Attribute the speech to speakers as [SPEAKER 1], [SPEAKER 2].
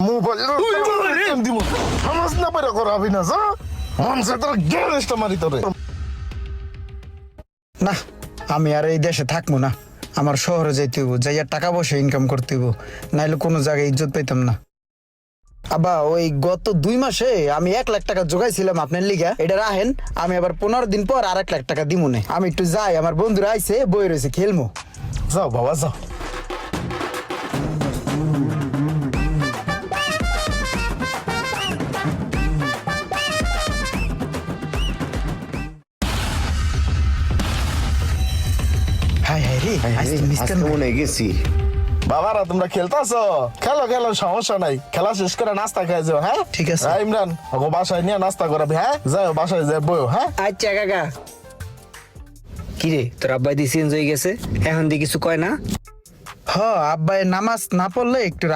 [SPEAKER 1] Mobile দিব সমাজ না পারে করাবি না যা মনসে তোর গ্যারেজটা মারি তোরে।
[SPEAKER 2] না আমি আর এই দেশে থাকবো না, আমার শহরে যাইতে হইব, যাইয়া টাকা পয়সা ইনকাম করতে হইব, নাইলে কোনো জায়গায় ইজ্জত পাইতাম না। আবা ওই গত 2 মাসে আমি 1 লাখ টাকা জোগাইছিলাম আপনার লিগা, এটা রাখেন, আমি আবার 15 দিন পর আর 1 লাখ টাকা দিমুনে। আমি একটু যাই, আমার বন্ধুরা আইছে বই রয়েছে খেলমু।
[SPEAKER 1] যাও বাবা যাও।
[SPEAKER 2] হাই হাই রে আজকে মিস
[SPEAKER 3] আজকে
[SPEAKER 2] করলাম।
[SPEAKER 3] মনে হয় গেছি।
[SPEAKER 1] বাবারা তোমরা খেলতেছো, খেলো খেলো, সমস্যা নাই। খেলা শেষ করে নাস্তা খাই যাও। হ্যাঁ
[SPEAKER 2] ঠিক আছে।
[SPEAKER 1] হ্যাঁ, ইমরান ওকে বাসায় নিয়ে নাস্তা করাবি। হ্যাঁ যাও বাসায় যাই বইও। হ্যাঁ
[SPEAKER 4] আচ্ছা কাকা। কিরে তোর আব্বাই দিয়ে চেঞ্জ হয়ে গেছে, এখন দিয়ে কিছু কয় না?
[SPEAKER 2] হ আব্বাই নামাজ না পড়লে একটু রাগ